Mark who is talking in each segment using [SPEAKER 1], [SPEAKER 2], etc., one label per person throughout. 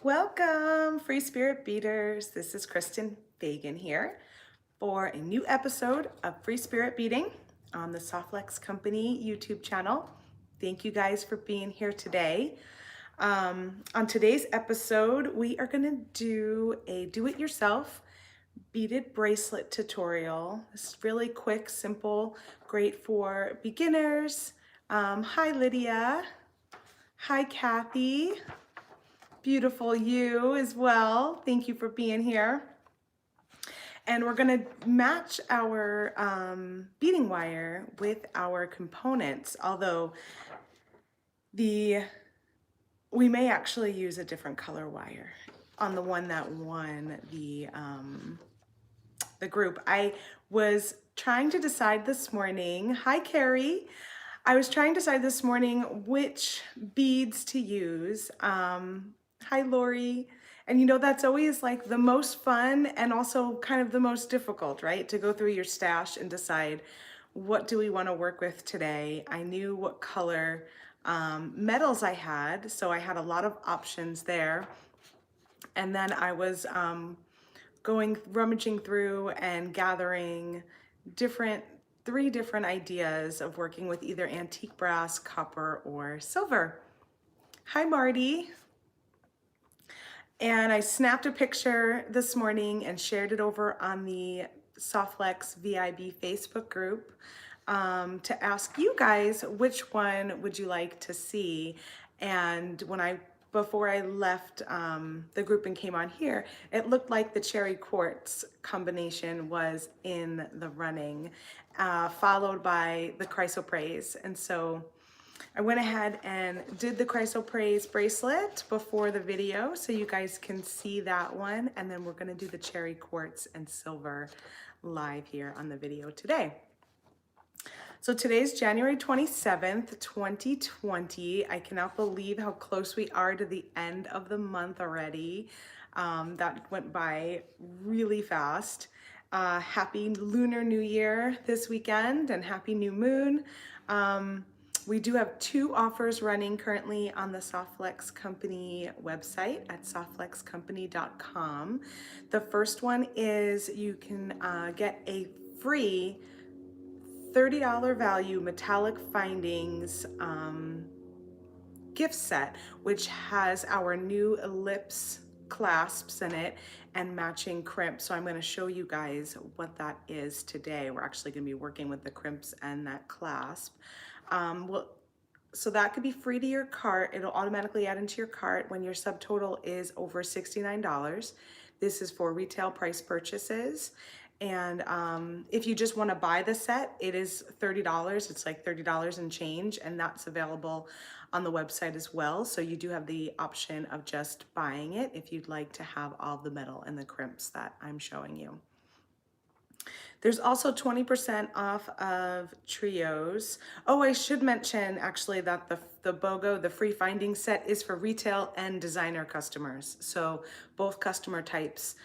[SPEAKER 1] Welcome, Free Spirit Beaters. This is Kristen Fagan here for a new episode of Free Spirit Beading on the Softlex Company YouTube channel. Thank you guys for being here today. On today's episode, we are going to do a do-it-yourself beaded bracelet tutorial. It's really quick, simple, great for beginners. Hi, Lydia. Hi, Kathy. Beautiful you as well. Thank you for being here. And we're gonna match our beading wire with our components, although we may actually use a different color wire on the one that won the group. I was trying to decide this morning, hi Carrie, I was trying to decide this morning which beads to use. Hi, Lori. And you know, that's always like the most fun and also kind of the most difficult, right? To go through your stash and decide what do we want to work with today. I knew what color metals I had, so I had a lot of options there. And then I was rummaging through and gathering three different ideas of working with either antique brass, copper, or silver. Hi, Marty. And I snapped a picture this morning and shared it over on the Softlex VIB Facebook group to ask you guys which one would you like to see. And before I left the group and came on here, it looked like the cherry quartz combination was in the running, followed by the chrysoprase. And so I went ahead and did the chrysoprase bracelet before the video so you guys can see that one, and then we're going to do the cherry quartz and silver live here on the video today. So today's January 27th, 2020. I cannot believe how close we are to the end of the month already. That went by really fast. Happy Lunar New Year this weekend and happy new moon. We do have two offers running currently on the Softlex Company website at softlexcompany.com. The first one is you can get a free $30 value metallic findings gift set, which has our new ellipse clasps in it and matching crimps. So I'm going to show you guys what that is today. We're actually going to be working with the crimps and that clasp. So that could be free to your cart. It'll automatically add into your cart when your subtotal is over $69. This is for retail price purchases. And if you just want to buy the set, it is $30. It's like $30 and change, and that's available on the website as well. So you do have the option of just buying it if you'd like to have all the metal and the crimps that I'm showing you. There's also 20% off of trios. Oh, I should mention actually that the BOGO, the free finding set, is for retail and designer customers. So both customer types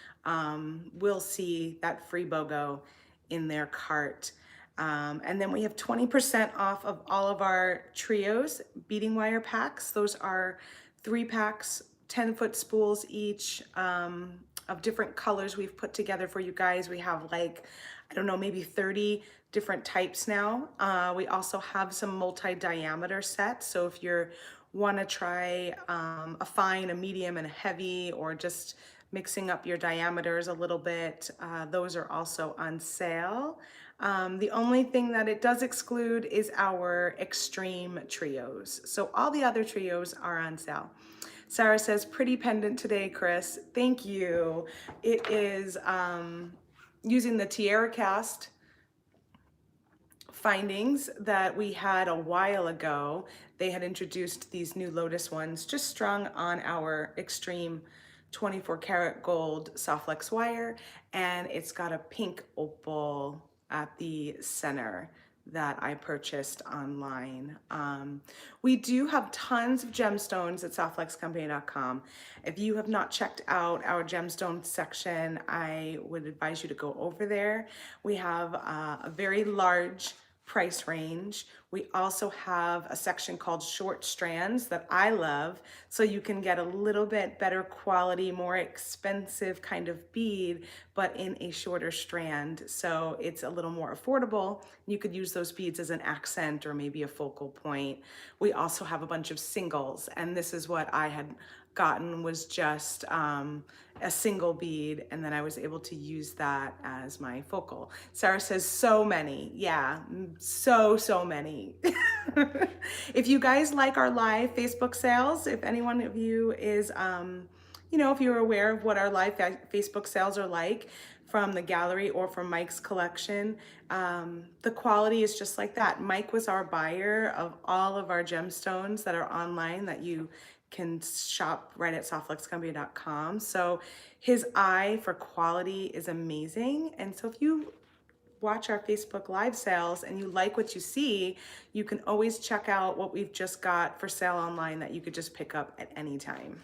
[SPEAKER 1] will see that free BOGO in their cart. And then we have 20% off of all of our trios beading wire packs. Those are 3 packs, 10-foot spools each, of different colors we've put together for you guys. We have like, I don't know, maybe 30 different types now. We also have some multi-diameter sets. So if you want to try a fine, a medium, and a heavy, or just mixing up your diameters a little bit, those are also on sale. The only thing that it does exclude is our extreme trios. So all the other trios are on sale. Sarah says, pretty pendant today, Chris. Thank you. It is using the Tiara cast findings that we had a while ago. They had introduced these new Lotus ones just strung on our extreme 24 karat gold Softlex wire, and it's got a pink opal at the center that I purchased online. We do have tons of gemstones at softlexcompany.com. If you have not checked out our gemstone section, I would advise you to go over there. We have a very large price range. We also have a section called short strands that I love, so you can get a little bit better quality, more expensive kind of bead, but in a shorter strand. So it's a little more affordable. You could use those beads as an accent or maybe a focal point. We also have a bunch of singles, and this is what I had gotten, was just a single bead, and then I was able to use that as my focal. Sarah says so many. Yeah, so many. If you guys like our live Facebook sales, if any one of you is you know, if you're aware of what our live Facebook sales are like from the gallery or from Mike's collection, the quality is just like that. Mike was our buyer of all of our gemstones that are online that you can shop right at softluxcompany.com. So his eye for quality is amazing. And so if you watch our Facebook live sales and you like what you see, you can always check out what we've just got for sale online that you could just pick up at any time.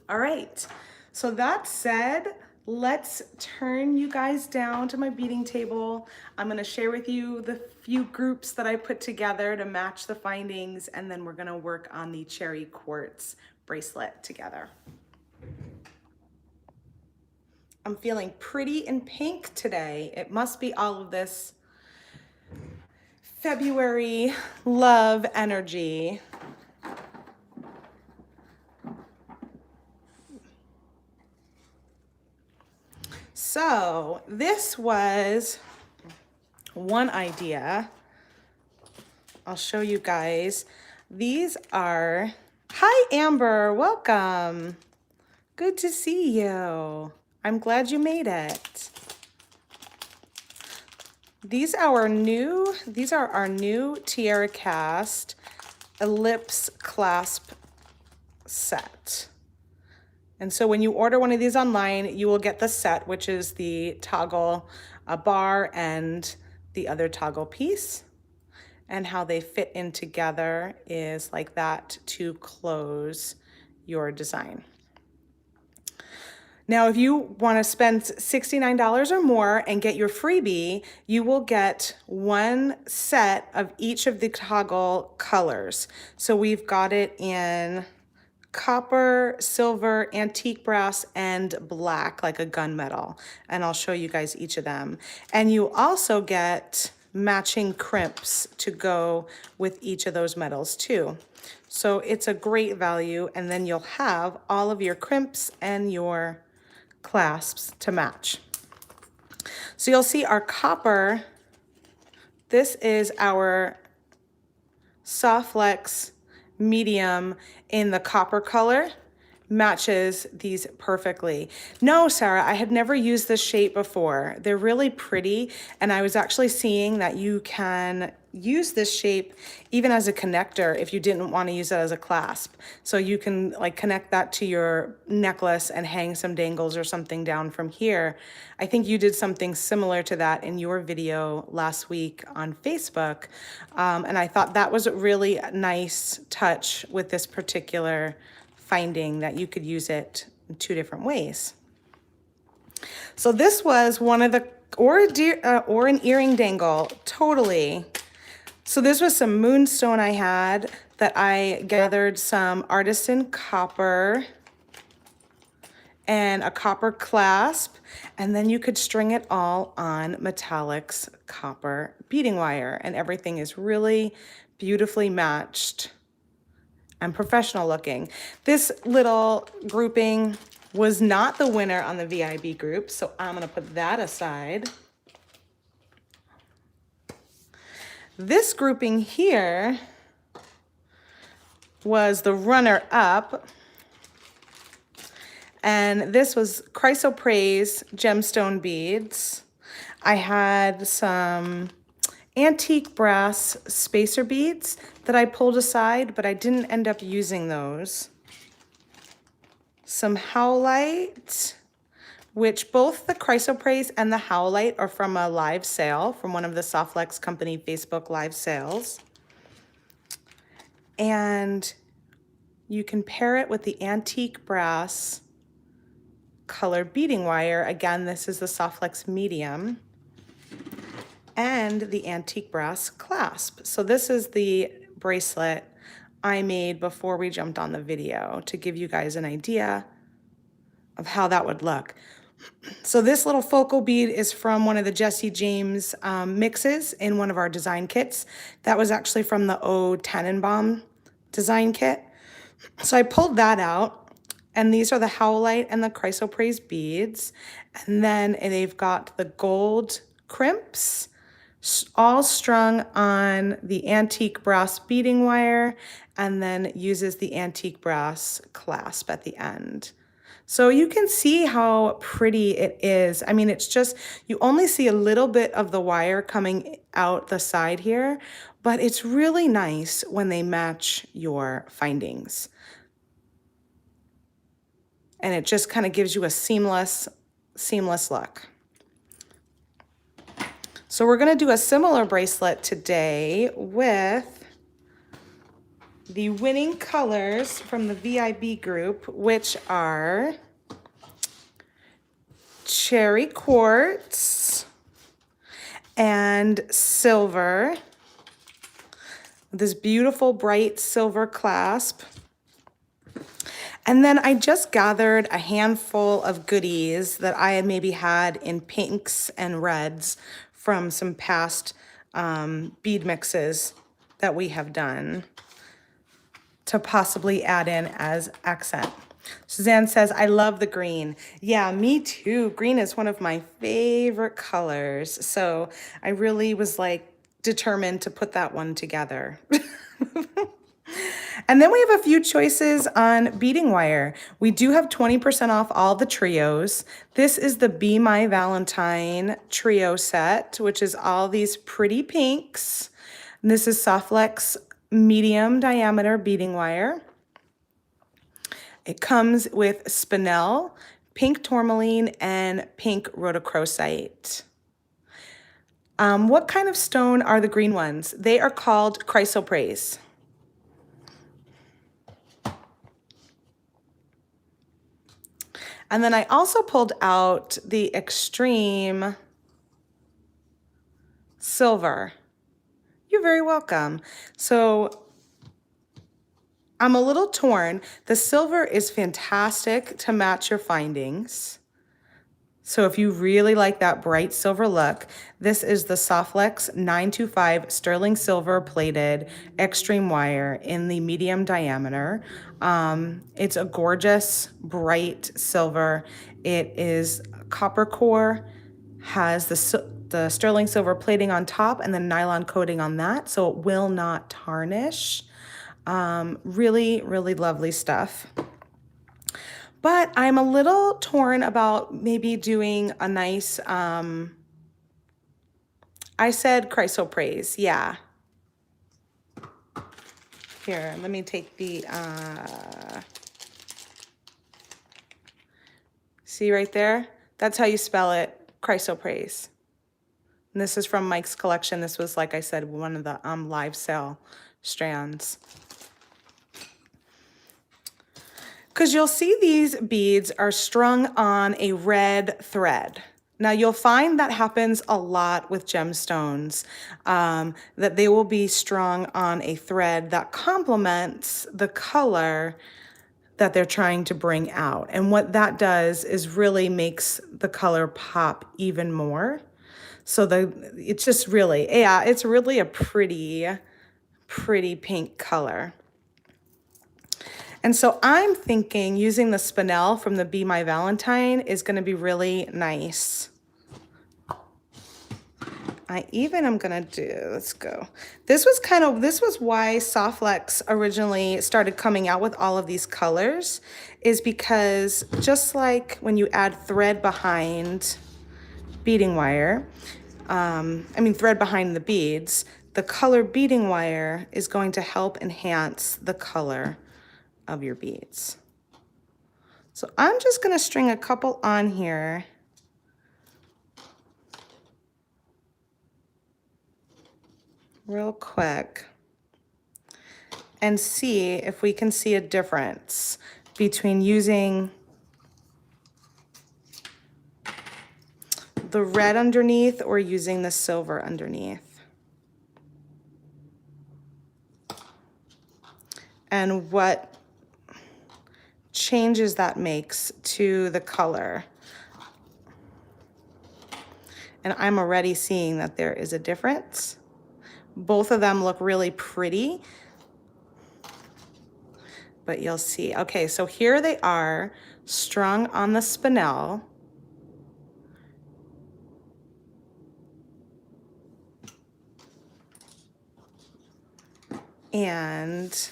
[SPEAKER 1] All right, so that said, let's turn you guys down to my beading table. I'm gonna share with you the few groups that I put together to match the findings, and then we're gonna work on the cherry quartz bracelet together. I'm feeling pretty in pink today. It must be all of this February love energy. So this was one idea. I'll show you guys. These are, hi Amber, welcome. Good to see you. I'm glad you made it. These are our new Tiara Cast Ellipse Clasp set. And so when you order one of these online, you will get the set, which is the toggle bar and the other toggle piece. And how they fit in together is like that to close your design. Now, if you want to spend $69 or more and get your freebie, you will get one set of each of the toggle colors. So we've got it in copper, silver, antique brass, and black, like a gunmetal. And I'll show you guys each of them. And you also get matching crimps to go with each of those metals too. So it's a great value, and then you'll have all of your crimps and your clasps to match. So you'll see our copper, this is our Softlex medium in the copper color, matches these perfectly. No, Sarah, I had never used this shape before. They're really pretty, and I was actually seeing that you can use this shape even as a connector if you didn't want to use it as a clasp. So you can like connect that to your necklace and hang some dangles or something down from here. I think you did something similar to that in your video last week on Facebook. And I thought that was a really nice touch with this particular finding, that you could use it in two different ways. So this was one of the, or an earring dangle, totally. So this was some moonstone I had that I gathered some artisan copper and a copper clasp, and then you could string it all on Metallics copper beading wire, and everything is really beautifully matched and professional looking. This little grouping was not the winner on the VIB group, so I'm gonna put that aside. This grouping here was the runner-up, and this was chrysoprase gemstone beads. I had some antique brass spacer beads that I pulled aside, but I didn't end up using those. Some howlite, which both the chrysoprase and the howlite are from a live sale, from one of the Softlex Company Facebook live sales. And you can pair it with the antique brass colored beading wire. Again, this is the Softlex medium. and the antique brass clasp. So this is the bracelet I made before we jumped on the video to give you guys an idea of how that would look. So this little focal bead is from one of the Jesse James mixes in one of our design kits. That was actually from the O Tannenbaum design kit. So I pulled that out, and these are the howlite and the chrysoprase beads. And then they've got the gold crimps all strung on the antique brass beading wire, and then uses the antique brass clasp at the end. So you can see how pretty it is. I mean, it's just, you only see a little bit of the wire coming out the side here, but it's really nice when they match your findings. And it just kind of gives you a seamless look. So we're gonna do a similar bracelet today with the winning colors from the VIB group, which are cherry quartz and silver. This beautiful bright silver clasp. And then I just gathered a handful of goodies that I had maybe had in pinks and reds from some past bead mixes that we have done to possibly add in as accent. Suzanne says, I love the green. Yeah, me too. Green is one of my favorite colors. So I really was like determined to put that one together. And then we have a few choices on beading wire. We do have 20% off all the trios. This is the Be My Valentine trio set, which is all these pretty pinks. And this is Softlex medium diameter beading wire. It comes with spinel, pink tourmaline, and pink rhodochrosite. What kind of stone are the green ones? They are called chrysoprase. And then I also pulled out the extreme silver. You're very welcome. So I'm a little torn. The silver is fantastic to match your findings. So if you really like that bright silver look, this is the Softlex 925 sterling silver plated extreme wire in the medium diameter. It's a gorgeous bright silver. It is copper core, has the sterling silver plating on top and the nylon coating on that, so it will not tarnish. Really, really lovely stuff. But I'm a little torn about maybe doing a nice, I said chrysoprase, yeah. Here, let me take the, see right there? That's how you spell it, chrysoprase. And this is from Mike's collection. This was, like I said, one of the live sale strands. Because you'll see these beads are strung on a red thread. Now you'll find that happens a lot with gemstones, that they will be strung on a thread that complements the color that they're trying to bring out. And what that does is really makes the color pop even more. So it's just really, yeah, it's really a pretty pink color. And so I'm thinking using the spinel from the Be My Valentine is going to be really nice. I even am going to do, let's go. This was why Softlex originally started coming out with all of these colors, is because just like when you add thread behind beading wire, thread behind the beads, the color beading wire is going to help enhance the color of your beads. So I'm just going to string a couple on here. Real quick. And see if we can see a difference between using the red underneath or using the silver underneath. And what changes that makes to the color. And I'm already seeing that there is a difference. Both of them look really pretty, but you'll see. Okay, so here they are, strung on the spinel. And,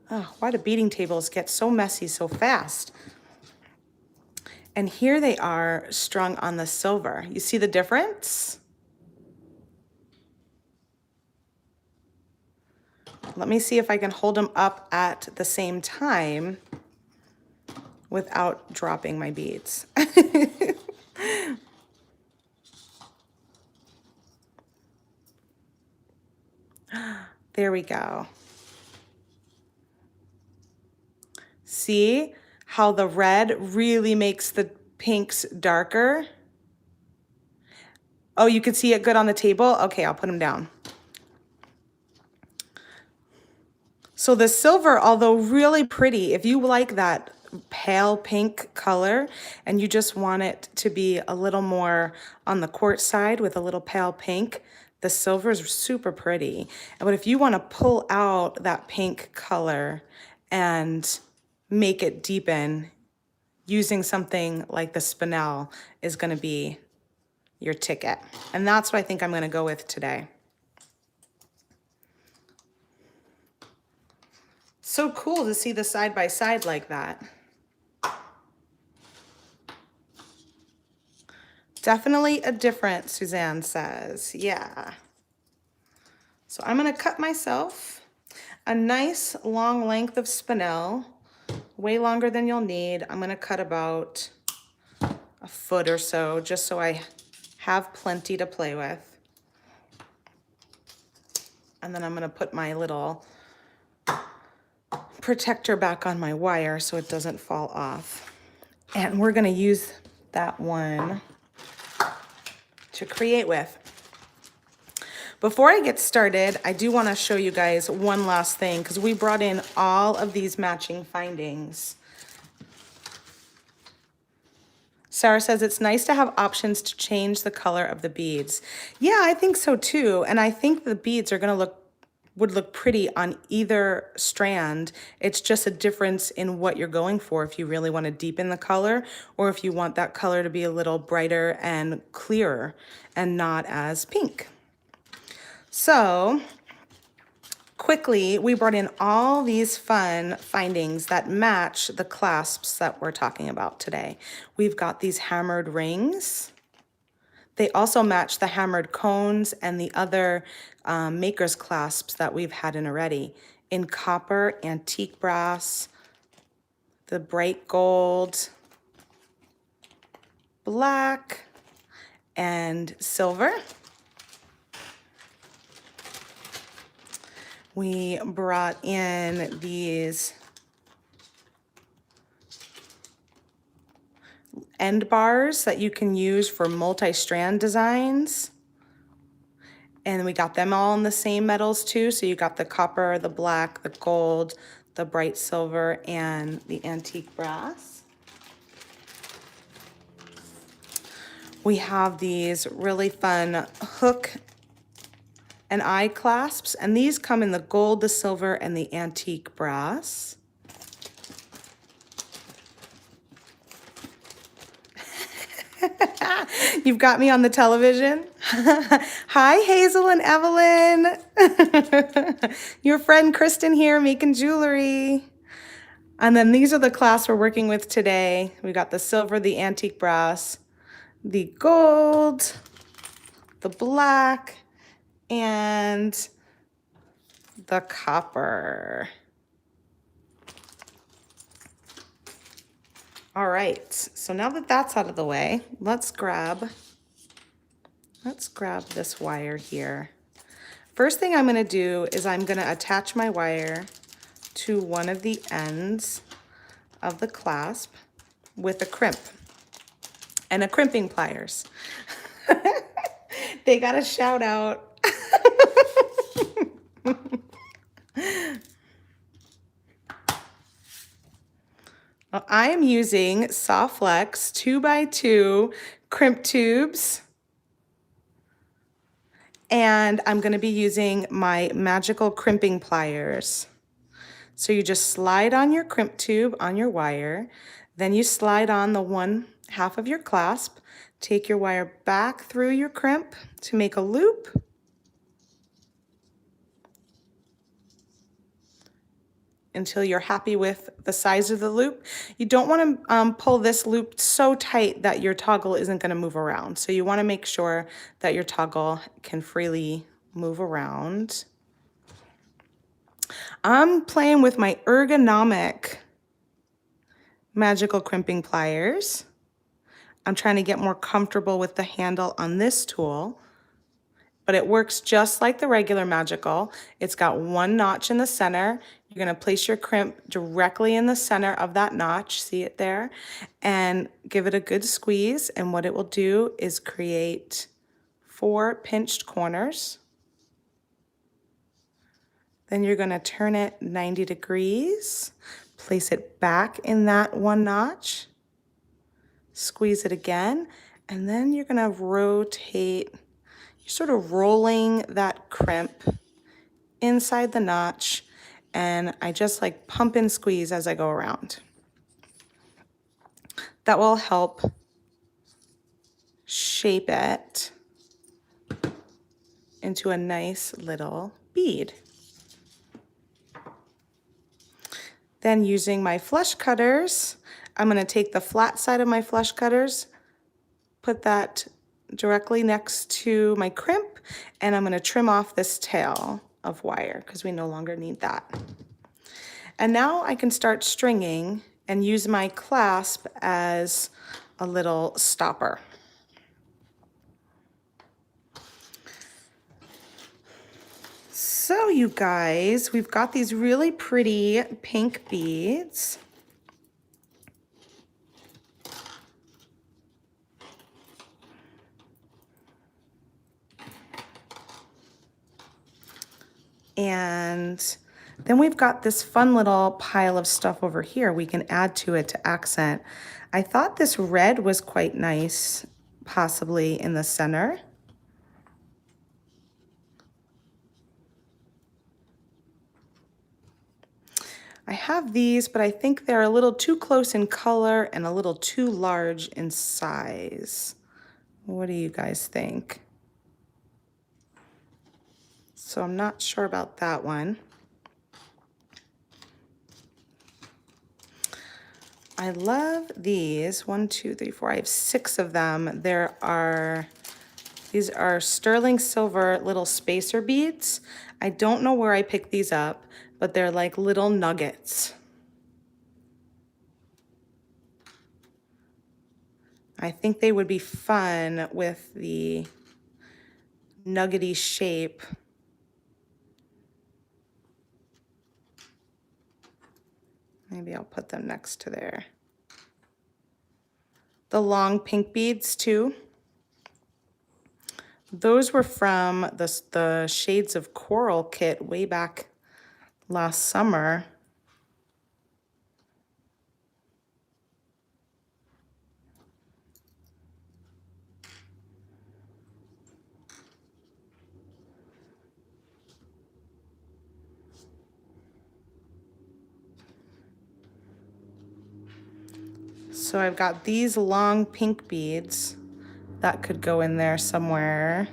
[SPEAKER 1] oh, why do beading tables get so messy so fast? And here they are strung on the silver. You see the difference? Let me see if I can hold them up at the same time without dropping my beads. There we go. See how the red really makes the pinks darker? Oh, you can see it good on the table? Okay, I'll put them down. So the silver, although really pretty, if you like that pale pink color and you just want it to be a little more on the quartz side with a little pale pink, the silver is super pretty. But if you want to pull out that pink color and make it deepen, using something like the spinel is going to be your ticket. And that's what I think I'm going to go with today. So cool to see the side by side like that. Definitely a difference, Suzanne says. Yeah. So I'm going to cut myself a nice long length of spinel, way longer than you'll need. I'm going to cut about a foot or so, just so I have plenty to play with. And then I'm going to put my little protector back on my wire so it doesn't fall off. And we're going to use that one to create with. Before I get started, I do want to show you guys one last thing, because we brought in all of these matching findings. Sarah says it's nice to have options to change the color of the beads. Yeah, I think so too. And I think the beads are going to would look pretty on either strand. It's just a difference in what you're going for, if you really want to deepen the color or if you want that color to be a little brighter and clearer and not as pink. So quickly, we brought in all these fun findings that match the clasps that we're talking about today. We've got these hammered rings. They also match the hammered cones and the other maker's clasps that we've had in already, in copper, antique brass, the bright gold, black, and silver. We brought in these end bars that you can use for multi-strand designs. And we got them all in the same metals too. So you got the copper, the black, the gold, the bright silver, and the antique brass. We have these really fun hook and eye clasps, and these come in the gold, the silver, and the antique brass. You've got me on the television. Hi, Hazel and Evelyn. Your friend Kristen here making jewelry. And then these are the clasps we're working with today. We got the silver, the antique brass, the gold, the black, and the copper. All right, so now that that's out of the way, let's grab this wire here. First thing I'm gonna do is I'm gonna attach my wire to one of the ends of the clasp with a crimp. and a crimping pliers. They got a shout out. Well, I am using Softflex 2x2 crimp tubes, and I'm going to be using my magical crimping pliers. So you just slide on your crimp tube on your wire, then you slide on the 1/2 of your clasp, take your wire back through your crimp to make a loop, until you're happy with the size of the loop. You don't want to pull this loop so tight that your toggle isn't going to move around. So you want to make sure that your toggle can freely move around. I'm playing with my ergonomic magical crimping pliers. I'm trying to get more comfortable with the handle on this tool, but it works just like the regular magical. It's got one notch in the center. You're going to place your crimp directly in the center of that notch, see it there, and give it a good squeeze. And what it will do is create 4 pinched corners. Then you're going to turn it 90 degrees, place it back in that one notch, squeeze it again, and then you're going to rotate. You're sort of rolling that crimp inside the notch, and I just like pump and squeeze as I go around. That will help shape it into a nice little bead. Then using my flush cutters, I'm going to take the flat side of my flush cutters, put that directly next to my crimp, and I'm going to trim off this tail of wire because we no longer need that. And now I can start stringing and use my clasp as a little stopper. So you guys, we've got these really pretty pink beads. And then we've got this fun little pile of stuff over here we can add to it to accent. I thought this red was quite nice, possibly in the center. I have these, but I think they're a little too close in color and a little too large in size. What do you guys think? So I'm not sure about that one. I love these. 1, 2, 3, 4. I have 6 of them. These are sterling silver little spacer beads. I don't know where I picked these up, but they're like little nuggets. I think they would be fun with the nuggety shape. Maybe I'll put them next to the long pink beads too. Those were from the Shades of Coral kit way back last summer. So I've got these long pink beads that could go in there somewhere.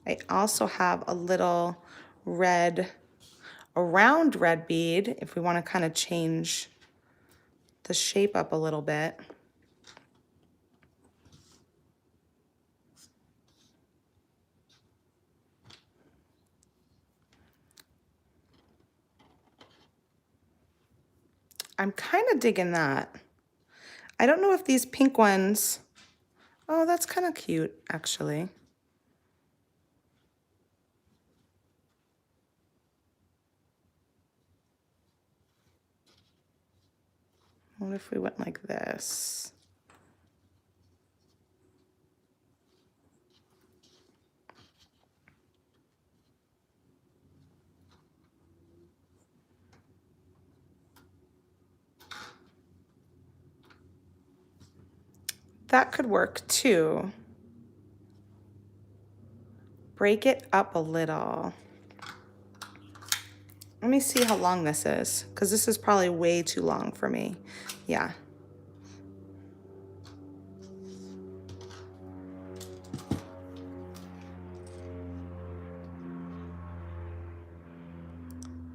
[SPEAKER 1] I also have a little red, a round red bead if we want to kind of change the shape up a little bit. I'm kind of digging that. I don't know if these pink ones, oh, that's kind of cute, actually. What if we went like this? That could work too. Break it up a little. Let me see how long this is, because this is probably way too long for me. Yeah.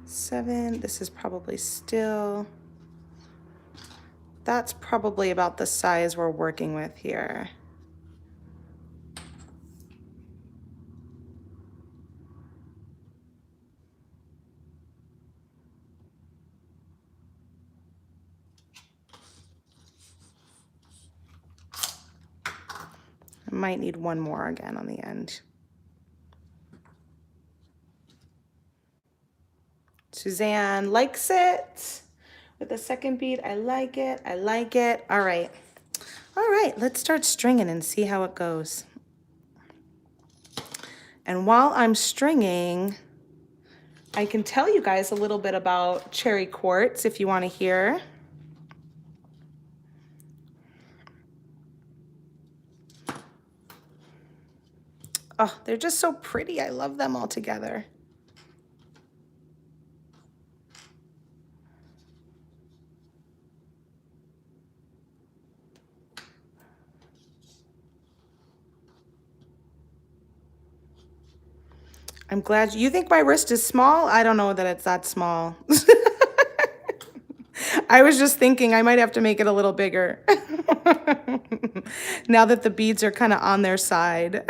[SPEAKER 1] Seven, this is probably still, that's probably about the size we're working with here. I might need one more again on the end. Suzanne likes it. With the second bead, I like it, I like it. All right, let's start stringing and see how it goes. And while I'm stringing, I can tell you guys a little bit about cherry quartz if you want to hear. Oh, they're just so pretty. I love them all together. I'm glad you think my wrist is small. I don't know that it's that small. I was just thinking I might have to make it a little bigger now that the beads are kind of on their side.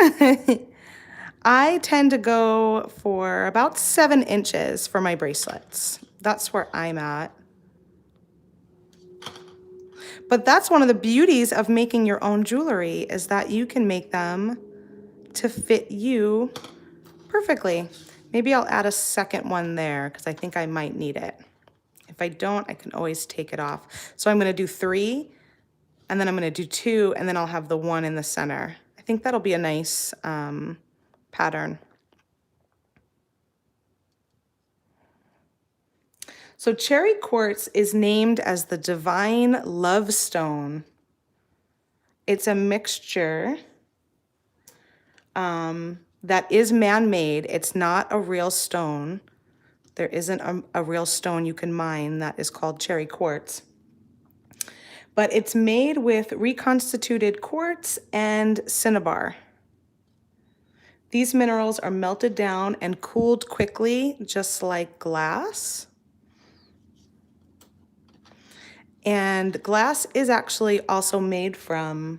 [SPEAKER 1] I tend to go for about 7 inches for my bracelets. That's where I'm at. But that's one of the beauties of making your own jewelry, is that you can make them to fit you perfectly. Maybe I'll add a second one there because I think I might need it. If I don't, I can always take it off. So I'm going to do 3, and then I'm going to do 2, and then I'll have the 1 in the center. I think that'll be a nice pattern. So cherry quartz is named as the divine love stone. It's a mixture that is man-made. It's not a real stone. There isn't a real stone you can mine that is called cherry quartz. But it's made with reconstituted quartz and cinnabar. These minerals are melted down and cooled quickly, just like glass. And glass is actually also made from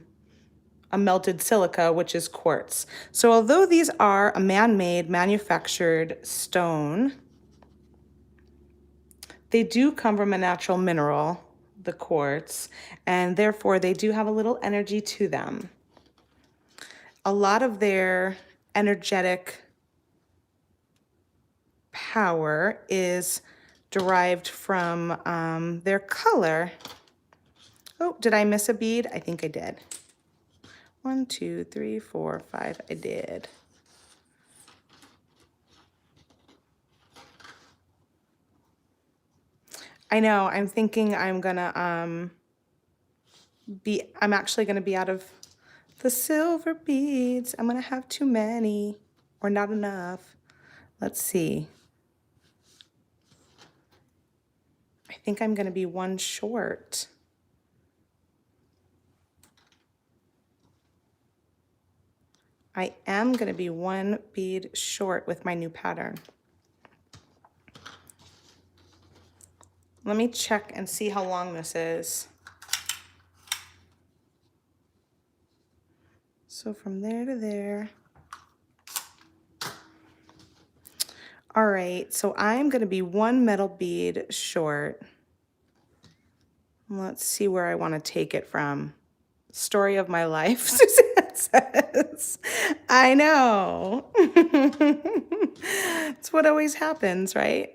[SPEAKER 1] a melted silica, which is quartz. So although these are a man-made, manufactured stone, they do come from a natural mineral, the quartz, and therefore they do have a little energy to them. A lot of their energetic power is derived from their color. Oh, did I miss a bead? I think I did. 1, 2, 3, 4, 5, I did. I know, I'm thinking I'm actually gonna be out of the silver beads. I'm gonna have too many or not enough. Let's see. I think I'm gonna be 1 short. I am gonna be 1 bead short with my new pattern. Let me check and see how long this is. So from there to there. All right, so I'm gonna be 1 metal bead short. Let's see where I wanna take it from. Story of my life, Suzanne says. I know. It's what always happens, right?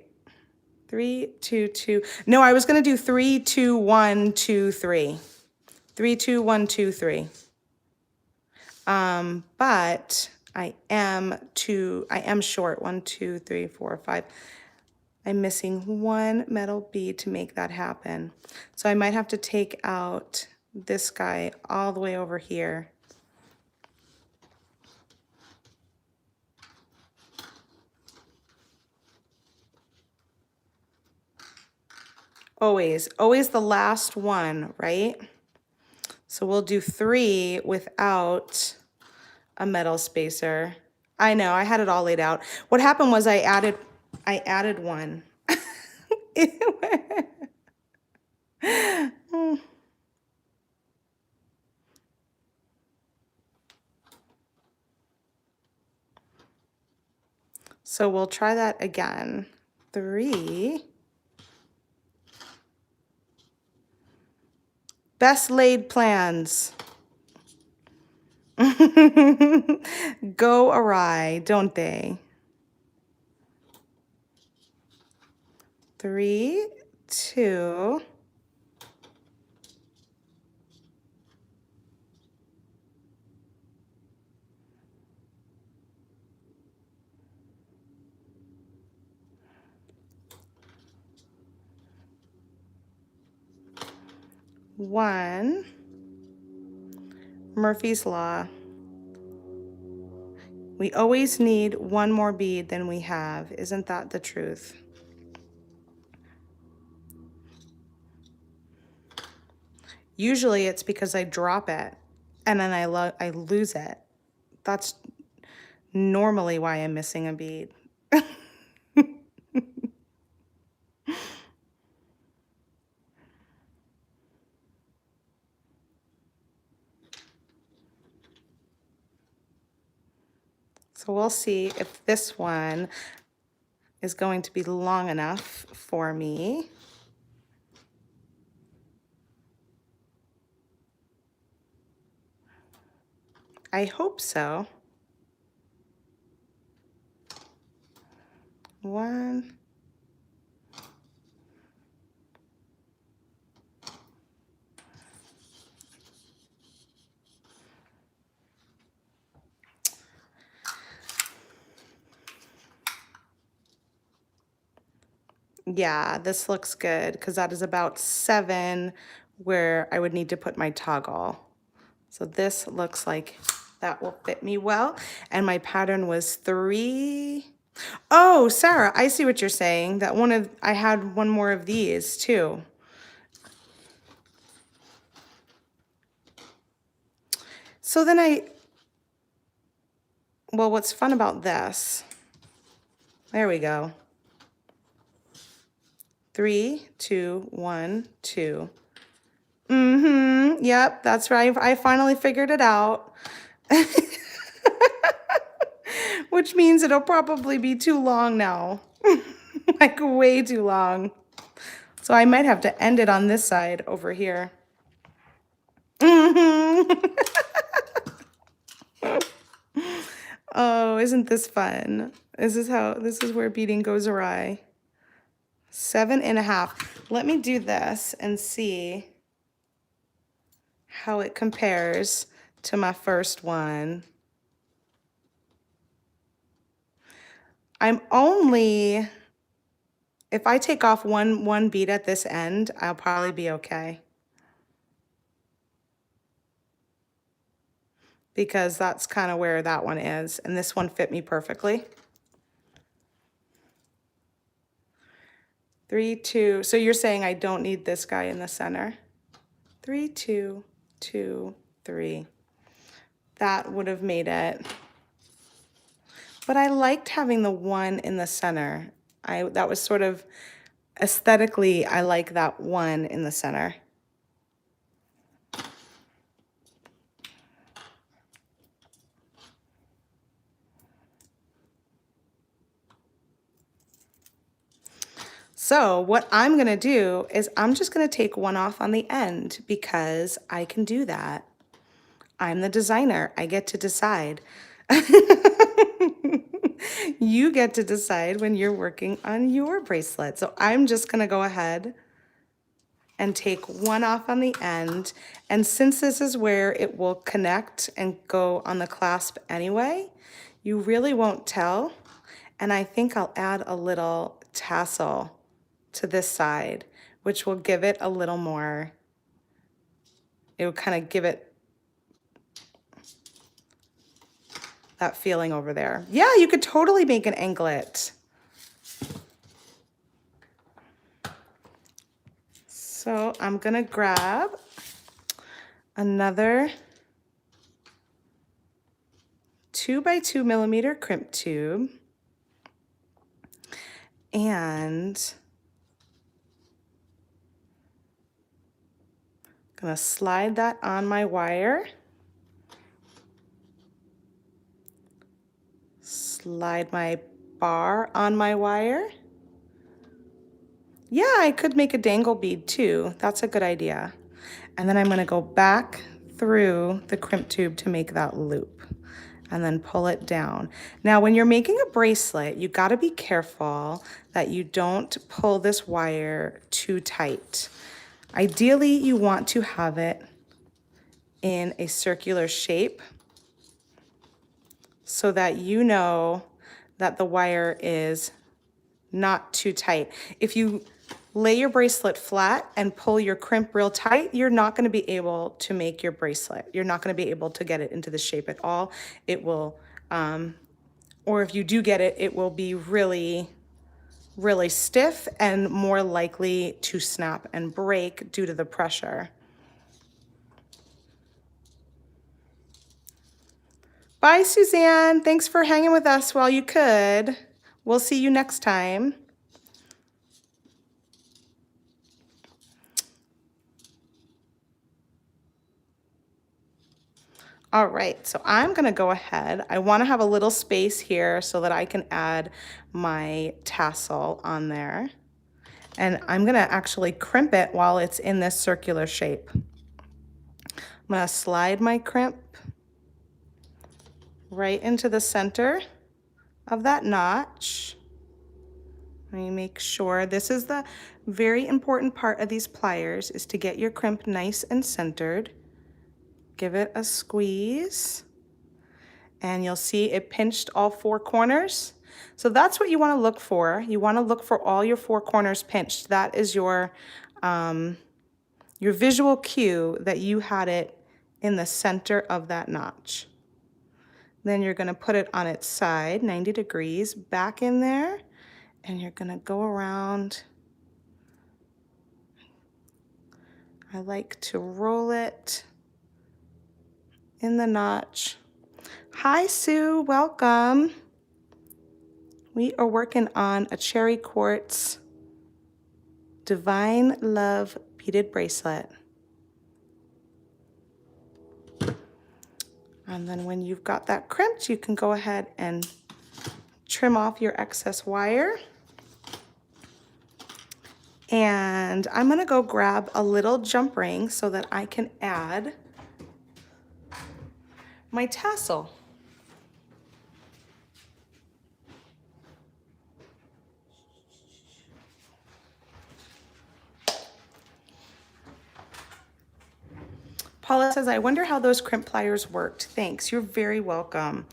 [SPEAKER 1] 3, 2, 2. No, I was gonna do 3, 2, 1, 2, 3. 3, 2, 1, 2, 3. But I am short. 1, 2, 3, 4, 5. I'm missing one metal bead to make that happen. So I might have to take out this guy all the way over here. Always the last one, right? So we'll do 3 without a metal spacer. I know, I had it all laid out. What happened was I added one. So we'll try that again. 3. Best laid plans go awry, don't they? 3, 2. One. Murphy's Law. We always need one more bead than we have. Isn't that the truth? Usually it's because I drop it and then I lose it. That's normally why I'm missing a bead. So we'll see if this one is going to be long enough for me. I hope so. 1. Yeah, this looks good because that is about 7 where I would need to put my toggle. So this looks like that will fit me well. And my pattern was 3. Oh, Sarah, I see what you're saying. That I had one more of these too. So then well, what's fun about this, there we go. 3, 2, 1, 2. Yep, that's right. I finally figured it out. Which means it'll probably be too long now. Like way too long. So I might have to end it on this side over here. Oh, isn't this fun? This is where beading goes awry. 7.5. Let me do this and see how it compares to my first one. If I take off one bead at this end, I'll probably be okay. Because that's kind of where that one is, and this one fit me perfectly. 3, 2. So you're saying I don't need this guy in the center? 3, 2, 2, 3. That would have made it. But I liked having the one in the center. That was sort of aesthetically, I like that one in the center. So what I'm gonna do is I'm just gonna take one off on the end because I can do that. I'm the designer, I get to decide. You get to decide when you're working on your bracelet. So I'm just gonna go ahead and take one off on the end. And since this is where it will connect and go on the clasp anyway, you really won't tell. And I think I'll add a little tassel to this side, which will give it a little more, it will kind of give it that feeling over there. Yeah, you could totally make an anklet. So I'm gonna grab another 2x2 millimeter crimp tube and gonna slide that on my wire. Slide my bar on my wire. Yeah, I could make a dangle bead too. That's a good idea. And then I'm gonna go back through the crimp tube to make that loop and then pull it down. Now, when you're making a bracelet, you gotta be careful that you don't pull this wire too tight. Ideally, you want to have it in a circular shape so that you know that the wire is not too tight. If you lay your bracelet flat and pull your crimp real tight, you're not gonna be able to make your bracelet. You're not gonna be able to get it into the shape at all. It will, or if you do get it, it will be really, really stiff and more likely to snap and break due to the pressure. Bye, Suzanne. Thanks for hanging with us while you could. We'll see you next time. All right, so I'm gonna go ahead. I wanna have a little space here so that I can add my tassel on there. And I'm gonna actually crimp it while it's in this circular shape. I'm gonna slide my crimp right into the center of that notch. Let me make sure, this is the very important part of these pliers, is to get your crimp nice and centered. Give it a squeeze, and you'll see it pinched all four corners. So that's what you wanna look for. You wanna look for all your four corners pinched. That is your visual cue that you had it in the center of that notch. Then you're gonna put it on its side, 90 degrees, back in there, and you're gonna go around. I like to roll it in the notch. Hi, Sue, welcome. We are working on a cherry quartz Divine Love beaded bracelet. And then when you've got that crimped, you can go ahead and trim off your excess wire. And I'm gonna go grab a little jump ring so that I can add my tassel. Paula says, I wonder how those crimp pliers worked. Thanks, you're very welcome.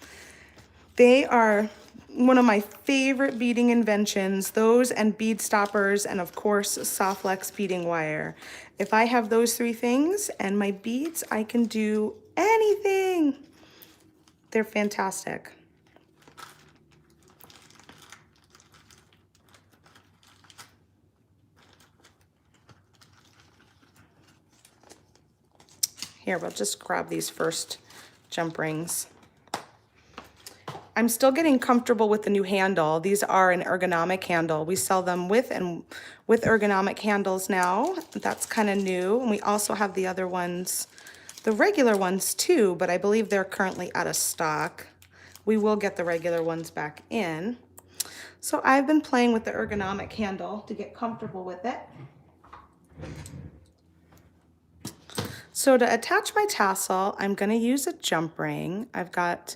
[SPEAKER 1] They are one of my favorite beading inventions, those and bead stoppers, and of course, Softlex beading wire. If I have those three things and my beads, I can do anything. They're fantastic. Here, we'll just grab these first jump rings. I'm still getting comfortable with the new handle. These are an ergonomic handle. We sell them with ergonomic handles now. That's kind of new. And we also have the other ones, the regular ones too, but I believe they're currently out of stock. We will get the regular ones back in. So I've been playing with the ergonomic handle to get comfortable with it. So to attach my tassel, I'm gonna use a jump ring. I've got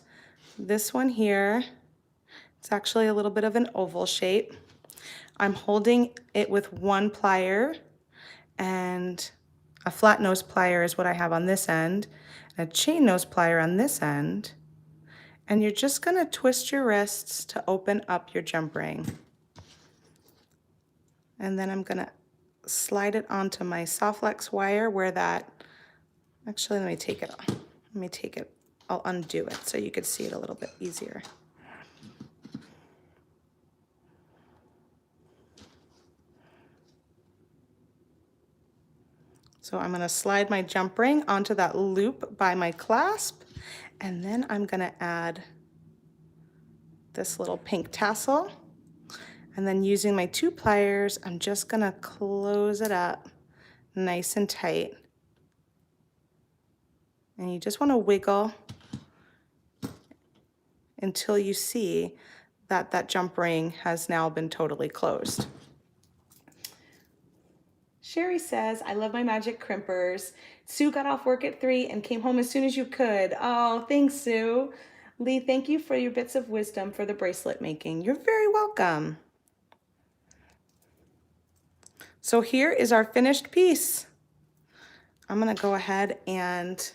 [SPEAKER 1] this one here It's actually a little bit of an oval shape. I'm holding it with one plier, and a flat nose plier is what I have on this end, and a chain nose plier on this end. And you're just gonna twist your wrists to open up your jump ring. And then I'm gonna slide it onto my Softlex wire where that, actually let me take it, I'll undo it so you can see it a little bit easier. So I'm gonna slide my jump ring onto that loop by my clasp, and then I'm gonna add this little pink tassel. And then using my 2 pliers, I'm just gonna close it up nice and tight. And you just wanna wiggle until you see that that jump ring has now been totally closed. Sherry says, I love my magic crimpers. Sue got off work at 3 and came home as soon as you could. Oh, thanks, Sue. Lee, thank you for your bits of wisdom for the bracelet making. You're very welcome. So here is our finished piece. I'm gonna go ahead and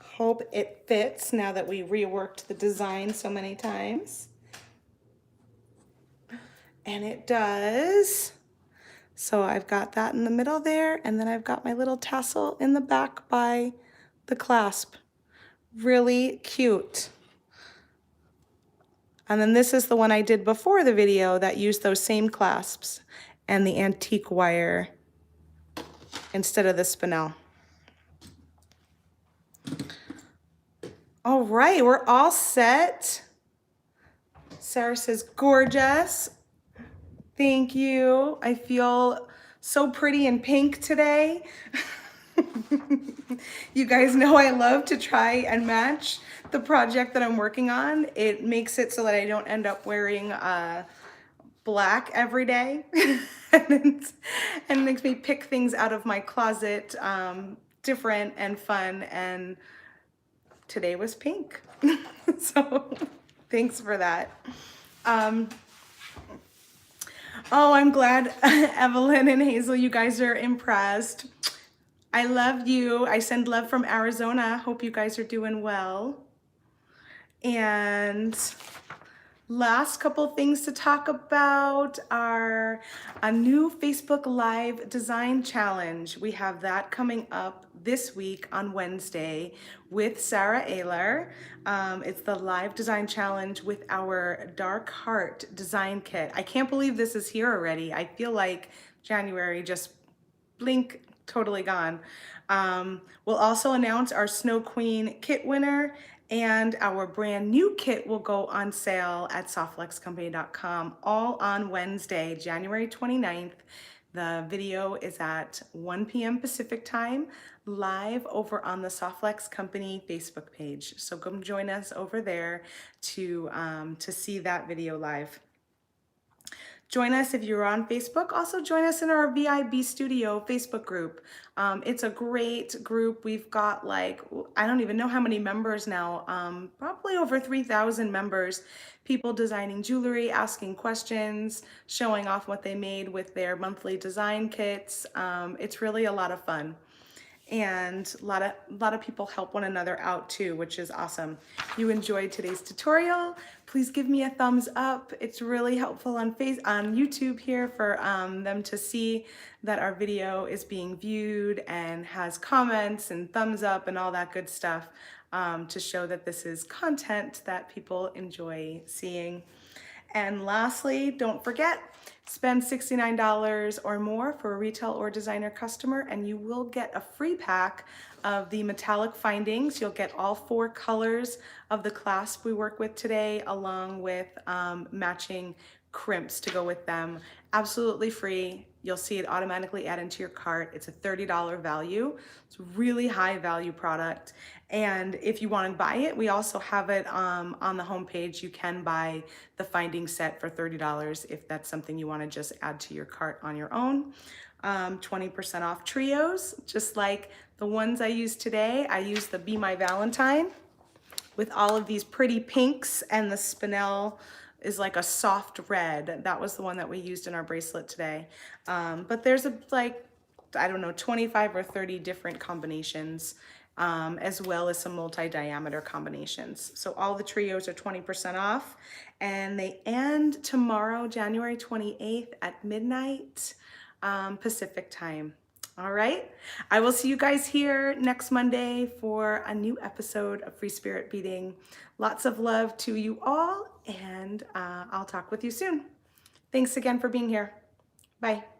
[SPEAKER 1] hope it fits now that we reworked the design so many times. And it does. So I've got that in the middle there, and then I've got my little tassel in the back by the clasp. Really cute. And then this is the one I did before the video that used those same clasps and the antique wire instead of the spinel. All right, we're all set. Sarah says, gorgeous. Thank you. I feel so pretty in pink today. You guys know I love to try and match the project that I'm working on. It makes it so that I don't end up wearing black every day. and makes me pick things out of my closet different and fun, and today was pink. So thanks for that. Oh, I'm glad Evelyn and Hazel, you guys are impressed. I love you. I send love from Arizona. Hope you guys are doing well. And last couple things to talk about are a new Facebook Live design challenge. We have that coming up this week on Wednesday with Sarah Ayler. It's the live design challenge with our Dark Heart design kit. I can't believe this is here already. I feel like January just blink, totally gone. We'll also announce our Snow Queen kit winner, and our brand new kit will go on sale at softflexcompany.com all on Wednesday, January 29th. The video is at 1 p.m. Pacific time, live over on the Softflex Company Facebook page. So come join us over there to see that video live. Join us if you're on Facebook. Also join us in our VIB Studio Facebook group. It's a great group. We've got like, I don't even know how many members now, probably over 3,000 members, people designing jewelry, asking questions, showing off what they made with their monthly design kits. It's really a lot of fun. And a lot of people help one another out too, which is awesome. If you enjoyed today's tutorial, please give me a thumbs up. It's really helpful on YouTube here for them to see that our video is being viewed and has comments and thumbs up and all that good stuff, to show that this is content that people enjoy seeing. And lastly, don't forget, spend $69 or more for a retail or designer customer and you will get a free pack of the metallic findings. You'll get all 4 colors of the clasp we work with today, along with matching crimps to go with them. Absolutely free. You'll see it automatically add into your cart. It's a $30 value. It's a really high value product. And if you want to buy it, we also have it on the homepage. You can buy the finding set for $30 if that's something you want to just add to your cart on your own. 20% off trios, just like the ones I used today. I used the Be My Valentine. with all of these pretty pinks, and the spinel is like a soft red. That was the one that we used in our bracelet today. But there's like, I don't know, 25 or 30 different combinations, as well as some multi-diameter combinations. So all the trios are 20% off, and they end tomorrow, January 28th at midnight Pacific time. All right. I will see you guys here next Monday for a new episode of Free Spirit Beading. Lots of love to you all, and I'll talk with you soon. Thanks again for being here. Bye.